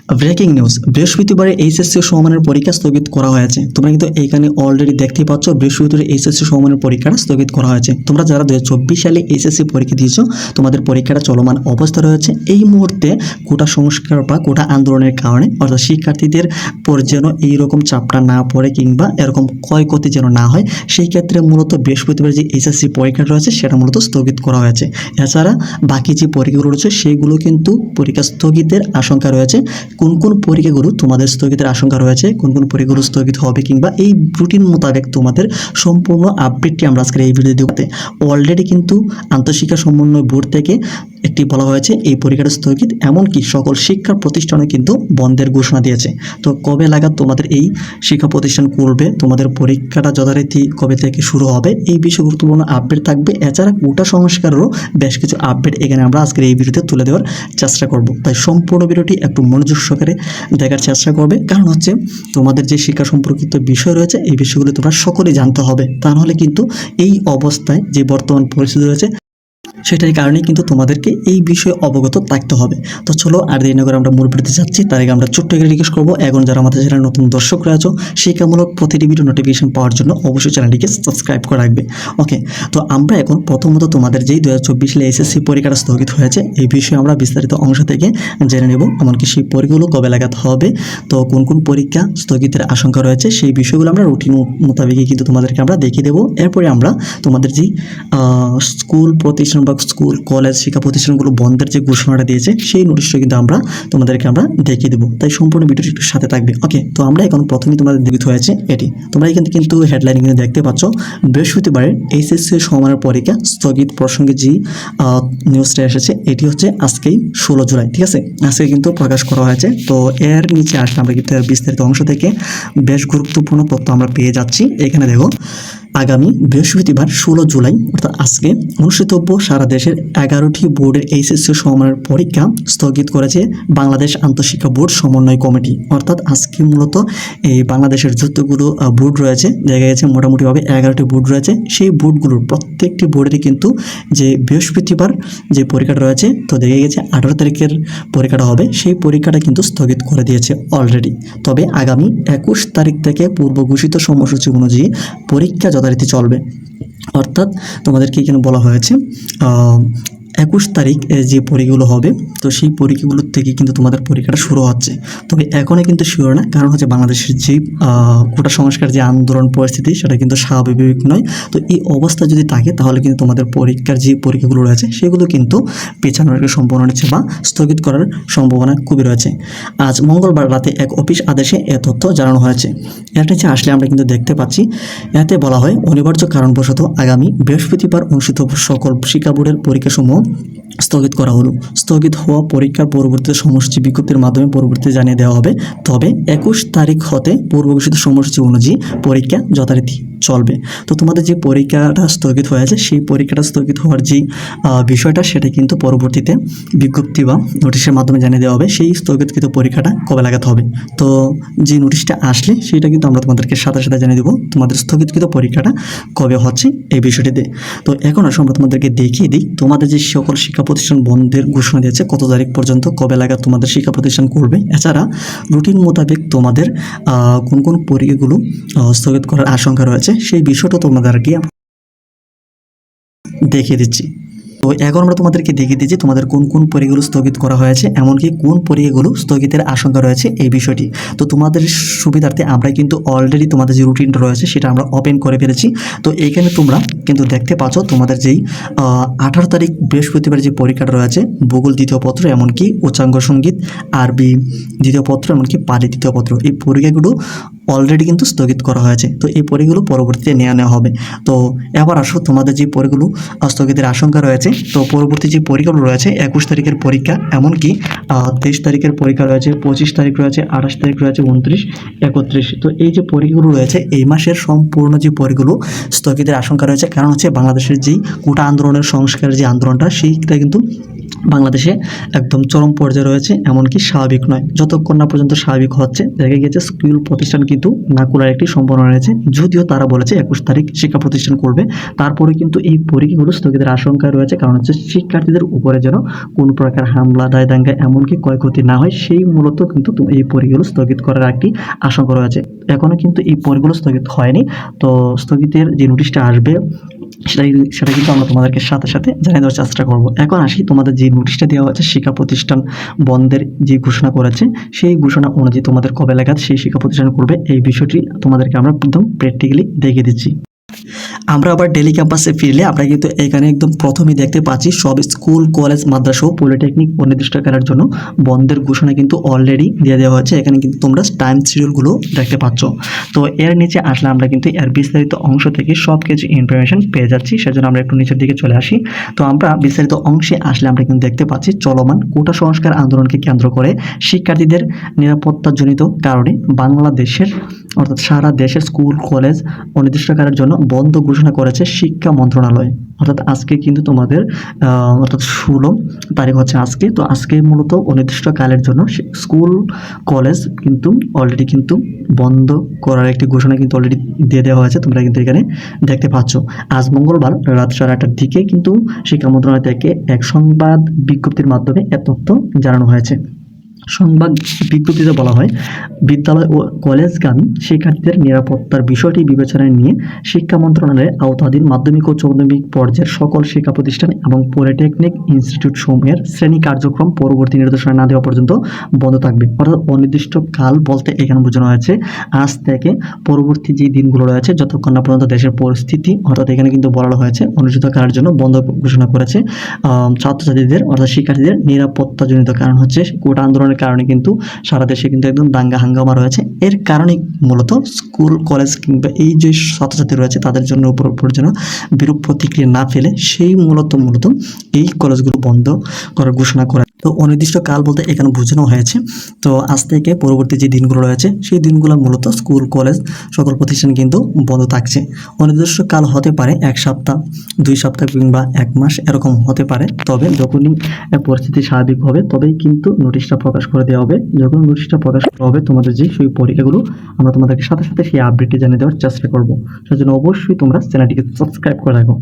Breaking news, বৃহস্পতিবারে HSC সমমানের পরীক্ষা স্থগিত করা হয়েছে। তোমরা কিন্তু এইখানে অলরেডি দেখতেই পাচ্ছ, বৃহস্পতিবার এইচএসসি সমমানের পরীক্ষাটা স্থগিত করা হয়েছে। তোমরা যারা 2024 সালে এইচএসসি পরীক্ষা দিয়েছো, তোমাদের পরীক্ষাটা চলমান অবস্থা রয়েছে। এই মুহূর্তে কোটা সংস্কার বা কোটা আন্দোলনের কারণে অর্থাৎ শিক্ষার্থীদের পর যেন এইরকম চাপটা না পড়ে কিংবা এরকম ক্ষয়ক্ষতি যেন না হয়, সেই ক্ষেত্রে মূলত বৃহস্পতিবার যে এইচএসসি পরীক্ষাটা রয়েছে সেটা মূলত স্থগিত করা হয়েছে। এছাড়া বাকি যে পরীক্ষাগুলো রয়েছে সেগুলো কিন্তু পরীক্ষা স্থগিতের আশঙ্কা রয়েছে। কোন কোন পরীক্ষাগুলো তোমাদের স্থগিতের আশঙ্কা রয়েছে, কোন কোন পরীক্ষাগুলো স্থগিত হবে কিংবা এই রুটিন মোতাবেক তোমাদের সম্পূর্ণ আপডেটটি আমরা আজকের এই ভিডিও দিতে অলরেডি কিন্তু আন্তঃশিক্ষা সমন্বয় বোর্ড থেকে একটি বলা হয়েছে এই পরীক্ষাটা স্থগিত, এমনকি সকল শিক্ষা প্রতিষ্ঠানে কিন্তু বন্ধের ঘোষণা দিয়েছে। তো কবে লাগাত তোমাদের এই শিক্ষা প্রতিষ্ঠান করবে, তোমাদের পরীক্ষাটা যথারীতি কবে থেকে শুরু হবে, এই বিষয়ে গুরুত্বপূর্ণ আপডেট থাকবে। এছাড়া কোটা সংস্কারেরও বেশ কিছু আপডেট এখানে আমরা আজকের এই ভিডিওতে তুলে দেওয়ার চেষ্টা করব। তাই সম্পূর্ণ ভিডিওটি একটু মনোযোগ সহকারে দেখার চেষ্টা করবে, কারণ হচ্ছে তোমাদের যে শিক্ষা সম্পর্কিত বিষয় রয়েছে এই বিষয়গুলো তোমরা সকলেই জানতে হবে। তা নাহলে কিন্তু এই অবস্থায় যে বর্তমান পরিস্থিতি রয়েছে সেটার কারণে কিন্তু তোমাদেরকে এই বিষয়ে অবগত থাকতে হবে। তো চলো আর দেরি না করে আমরা মূল ভিডিওতে যাচ্ছি। তার আগে আমরা ছোট্ট একটা রিকোয়েস্ট করবো, এখন যারা আমাদের চ্যানেলে নতুন দর্শক রয়েছে শিক্ষামূলক প্রতিটি ভিডিও নোটিফিকেশন পাওয়ার জন্য অবশ্যই চ্যানেলটিকে সাবস্ক্রাইব করে রাখবে। ওকে, তো আমরা এখন প্রথমত তোমাদের যেই 2024 সালে এসএসসি পরীক্ষাটা স্থগিত হয়েছে এই বিষয়ে আমরা বিস্তারিত অংশ থেকে জেনে নেব, এমনকি সেই পরীক্ষাগুলো কবে লাগাতে হবে, তো কোন কোন পরীক্ষা স্থগিতের আশঙ্কা রয়েছে সেই বিষয়গুলো আমরা রুটিন মোতাবেকই কিন্তু তোমাদেরকে আমরা দেখিয়ে দেবো। এরপরে আমরা তোমাদের যেই স্কুল প্রতিষ্ঠান বা স্কুল কলেজ শিক্ষা প্রতিষ্ঠানগুলো বন্ধের যে ঘোষণাটা দিয়েছে সেই নোটিশটা কিন্তু আমরা তোমাদেরকে আমরা দেখিয়ে দেবো। তাই সম্পূর্ণ ভিডিওটি একটু সাথে থাকবে। ওকে, তো আমরা এখন প্রথমেই তোমাদের দেখিত হয়েছে এটি, তোমরা এখানে কিন্তু হেডলাইন কিন্তু দেখতে পাচ্ছ, বৃহস্পতিবারের এইচএসসি সমমানের পরীক্ষা স্থগিত প্রসঙ্গে যে নিউজটা এসেছে এটি হচ্ছে আজকেই 16 জুলাই, ঠিক আছে, আজকে কিন্তু প্রকাশ করা হয়েছে। তো এর নিচে আসলে আমরা কিন্তু এর বিস্তারিত অংশ থেকে বেশ গুরুত্বপূর্ণ তথ্য আমরা পেয়ে যাচ্ছি। এখানে দেখো, আগামী বৃহস্পতিবার 16 জুলাই অর্থাৎ আজকে অনুষ্ঠিতব্য সারা দেশের 11টি বোর্ডের এইচএসসি সমমানের পরীক্ষা স্থগিত করেছে বাংলাদেশ আন্তঃশিক্ষা বোর্ড সমন্বয় কমিটি। অর্থাৎ আজকে মূলত এই বাংলাদেশের যতগুলো বোর্ড রয়েছে, দেখা গেছে মোটামুটিভাবে 11টি বোর্ড রয়েছে, সেই বোর্ডগুলোর প্রত্যেকটি বোর্ডেরই কিন্তু যে বৃহস্পতিবার যে পরীক্ষাটা রয়েছে, তো দেখা গেছে 18 তারিখের পরীক্ষাটা হবে, সেই পরীক্ষাটা কিন্তু স্থগিত করে দিয়েছে অলরেডি। তবে আগামী 21 তারিখ থেকে পূর্ব ঘোষিত সময়সূচি অনুযায়ী পরীক্ষা যথারীতি চলবে। অর্থাৎ তোমাদেরকে এখানে বলা হয়েছে 21 তারিখ যে পরীক্ষাগুলো হবে, তো সেই পরীক্ষাগুলোর থেকে কিন্তু তোমাদের পরীক্ষাটা শুরু হচ্ছে। তবে এখনও কিন্তু শিওর না, কারণ হচ্ছে বাংলাদেশের যে কোটা সংস্কার যে আন্দোলন পরিস্থিতি সেটা কিন্তু স্বাভাবিক নয়। তো এই অবস্থা যদি থাকে তাহলে কিন্তু তোমাদের পরীক্ষার যে পরীক্ষাগুলো রয়েছে সেগুলো কিন্তু পেছানোর একটা সম্ভাবনা রয়েছে বা স্থগিত করার সম্ভাবনা খুবই রয়েছে। আজ মঙ্গলবার রাতে এক অফিস আদেশে এ তথ্য জানানো হয়েছে। এর নিচে আসলে আমরা কিন্তু দেখতে পাচ্ছি, এতে বলা হয় অনিবার্য কারণবশত আগামী বৃহস্পতিবার অনুষ্ঠিত সকল শিক্ষা বোর্ডের পরীক্ষাসমূহ স্থগিত করা হলো। স্থগিত হওয়া পরীক্ষার পরবর্তীতে সময়সূচি বিজ্ঞপ্তির মাধ্যমে পরবর্তীতে জানিয়ে দেওয়া হবে। তবে 21 তারিখ হতে পূর্ব ঘোষিত সময়সূচি অনুযায়ী পরীক্ষা যথারীতি চলবে। তো তোমাদের যে পরীক্ষাটা স্থগিত হয়েছে সেই পরীক্ষাটা স্থগিত হওয়ার যে বিষয়টা সেটা কিন্তু পরবর্তীতে বিজ্ঞপ্তি বা নোটিশের মাধ্যমে জানিয়ে দেওয়া হবে সেই স্থগিতকৃত পরীক্ষাটা কবে লাগাতে হবে। তো যে নোটিশটা আসলে সেটা কিন্তু আমরা তোমাদেরকে সাথে সাথে জানিয়ে দেবো তোমাদের স্থগিতকৃত পরীক্ষাটা কবে হচ্ছে এই বিষয়টিতে। তো এখন আসলে আমরা তোমাদেরকে দেখিয়ে দিই তোমাদের যে সকল শিক্ষা প্রতিষ্ঠান বন্ধের ঘোষণা দিয়েছে কত তারিখ পর্যন্ত, কবে লাগাত তোমাদের শিক্ষা প্রতিষ্ঠান করবে। এছাড়া রুটিন মোতাবেক তোমাদের কোন কোন পরীক্ষাগুলো স্থগিত করার আশঙ্কা রয়েছে সেই বিষয়টা তোমাদেরকে দেখিয়ে দিচ্ছি। তো এখন আমরা তোমাদেরকে দেখিয়ে দিচ্ছি তোমাদের কোন কোন পরীক্ষাগুলো স্থগিত করা হয়েছে, এমনকি কোন পরীক্ষাগুলো স্থগিতের আশঙ্কা রয়েছে এই বিষয়টি। তো তোমাদের সুবিধার্থে আমরা কিন্তু অলরেডি তোমাদের যে রুটিনটা রয়েছে সেটা আমরা ওপেন করে ফেলেছি। তো এইখানে তোমরা কিন্তু দেখতে পাচ্ছ তোমাদের যেই 18 তারিখ বৃহস্পতিবার যে পরীক্ষাটা রয়েছে, ভূগোল দ্বিতীয় পত্র, এমনকি উচ্চাঙ্গ সঙ্গীত, আরবি দ্বিতীয় পত্র, এমনকি পালি দ্বিতীয় পত্র, এই পরীক্ষাগুলো অলরেডি কিন্তু স্থগিত করা হয়েছে। তো এই পরীক্ষাগুলো পরবর্তীতে নেওয়া হবে। তো এবার আসো তোমাদের যে পরীক্ষাগুলো স্থগিতের আশঙ্কা রয়েছে, তো পরবর্তী যে পরীক্ষাগুলো রয়েছে 21 তারিখের পরীক্ষা, এমনকি 23 তারিখের পরীক্ষা রয়েছে, 25 তারিখ রয়েছে, 28 তারিখ রয়েছে, 29, 31। তো এই যে পরীক্ষাগুলো রয়েছে এই মাসের সম্পূর্ণ যে পরীক্ষাগুলো স্থগিতের আশঙ্কা রয়েছে, কারণ হচ্ছে বাংলাদেশের যেই কোটা আন্দোলনের সংস্কারের যে আন্দোলনটা সেইটা কিন্তু বাংলাদেশে একদম চরম পর্যায়ে রয়েছে, এমনকি স্বাভাবিক নয়। যতক্ষণ না পর্যন্ত স্বাভাবিক হচ্ছে, দেখা গেছে স্কুল প্রতিষ্ঠান কিন্তু না খোলার একটি সম্ভাবনা রয়েছে। যদিও তারা বলেছে 21 তারিখ শিক্ষা প্রতিষ্ঠান করবে, তারপরে কিন্তু এই পরীক্ষাগুলো স্থগিতের আশঙ্কা রয়েছে। কারণ হচ্ছে শিক্ষার্থীদের উপরে যেন কোনো প্রকার হামলা, দায় দাঙ্গা, এমনকি ক্ষয়ক্ষতি না হয়, সেই মূলত কিন্তু এই পরীক্ষাগুলো স্থগিত করার একটি আশঙ্কা রয়েছে। এখনও কিন্তু এই পরীক্ষাগুলো স্থগিত হয়নি। তো স্থগিতের যে নোটিশটা আসবে সেটা কিন্তু আমরা তোমাদেরকে সাথে সাথে জানিয়ে দেওয়ার চেষ্টা করব। এখন আসি, তোমাদের যে নোটিশটা দেওয়া হয়েছে শিক্ষা প্রতিষ্ঠান বন্ধের যে ঘোষণা করেছে, সেই ঘোষণা অনুযায়ী তোমাদের কবে লাগাত সেই শিক্ষা প্রতিষ্ঠান করবে, এই বিষয়টি তোমাদেরকে আমরা একদম প্র্যাকটিক্যালি দেখিয়ে দিচ্ছি। আমরা আবার ডেলি ক্যাম্পাসে ফিরলে আমরা কিন্তু এখানে একদম প্রথমেই দেখতে পাচ্ছি সব স্কুল, কলেজ, মাদ্রাসা ও পলিটেকনিক অনির্দিষ্টকালের জন্য বন্ধের ঘোষণা কিন্তু অলরেডি দিয়ে দেওয়া হয়েছে। এখানে কিন্তু তোমরা টাইম শিডিউলগুলো দেখতে পাচ্ছ। তো এর নিচে আসলে আমরা কিন্তু এর বিস্তারিত অংশ থেকে সব কিছু ইনফরমেশন পেয়ে যাচ্ছি। সেজন্য আমরা একটু নিচের দিকে চলে আসি। তো আমরা বিস্তারিত অংশে আসলে আমরা কিন্তু দেখতে পাচ্ছি চলমান কোটা সংস্কার আন্দোলনকে কেন্দ্র করে শিক্ষার্থীদের নিরাপত্তাজনিত কারণে বাংলাদেশের অর্থাৎ সারা দেশের স্কুল, কলেজ অনির্দিষ্টকালের জন্য বন্ধ ঘোষণা করেছে শিক্ষা মন্ত্রণালয়। অর্থাৎ আজকে কিন্তু তোমাদের অর্থাৎ 16 তারিখ হচ্ছে আজকে। তো আজকে মূলত অনির্দিষ্টকালের জন্য স্কুল, কলেজ কিন্তু অলরেডি কিন্তু বন্ধ করার একটি ঘোষণা কিন্তু অলরেডি দিয়ে দেওয়া হয়েছে। তোমরা কিন্তু এখানে দেখতে পাচ্ছ। আজ মঙ্গলবার রাত 8:30টার দিকে কিন্তু শিক্ষা মন্ত্রণালয় থেকে এক সংবাদ বিজ্ঞপ্তির মাধ্যমে এ তথ্য জানানো হয়েছে। সংবাদ বিজ্ঞপ্তিতে বলা হয়, বিদ্যালয় ও কলেজগামী শিক্ষার্থীদের নিরাপত্তার বিষয়টি বিবেচনায় নিয়ে শিক্ষা মন্ত্রণালয়ের আওতাধীন মাধ্যমিক ও উচ্চ মাধ্যমিক পর্যায়ের সকল শিক্ষা প্রতিষ্ঠান এবং পলিটেকনিক ইনস্টিটিউটসমূহের শ্রেণী কার্যক্রম পরবর্তী নির্দেশনা না দেওয়া পর্যন্ত বন্ধ থাকবে। অর্থাৎ অনির্দিষ্টকাল বলতে এখানে বোঝানো হয়েছে আজ থেকে পরবর্তী যে দিনগুলো রয়েছে, যতক্ষণ না পর্যন্ত দেশের পরিস্থিতি, অর্থাৎ এখানে কিন্তু বলা হয়েছে অনির্দিষ্টকালের জন্য বন্ধ ঘোষণা করেছে ছাত্রছাত্রীদের অর্থাৎ শিক্ষার্থীদের নিরাপত্তাজনিত কারণ হচ্ছে কোটা আন্দোলনের কারণে কিন্তু সারা দেশে কিন্তু একদম দাঙ্গা হাঙ্গামা রয়েছে। এর কারণে মূলত স্কুল, কলেজ কিংবা এই যে ছাত্রছাত্রী রয়েছে তাদের জন্য উপর যেন বিরূপ প্রতিক্রিয়া না ফেলে সেই মূলত এই কলেজগুলো বন্ধ করার ঘোষণা করে। তো অনির্দিষ্টকাল বলতে এখানে বোঝানো হয়েছে তো আজ থেকে পরবর্তী যে দিনগুলো রয়েছে সেই দিনগুলো মূলত স্কুল, কলেজ সকল প্রতিষ্ঠান কিন্তু বন্ধ থাকছে। অনির্দিষ্টকাল হতে পারে 1 সপ্তাহ, 2 সপ্তাহ কিংবা 1 মাস এরকম হতে পারে। তবে যখনই পরিস্থিতি স্বাভাবিক হবে তবেই কিন্তু নোটিশটা প্রকাশ করে দেওয়া হবে। যখন নোটিশটা প্রকাশ করা হবে তোমাদের যে সেই পরীক্ষাগুলো আমরা তোমাদেরকে সাথে সাথে সেই আপডেটটি জানিয়ে দেওয়ার চেষ্টা করব। সেজন্য অবশ্যই তোমরা চ্যানেলটিকে সাবস্ক্রাইব করে রাখো।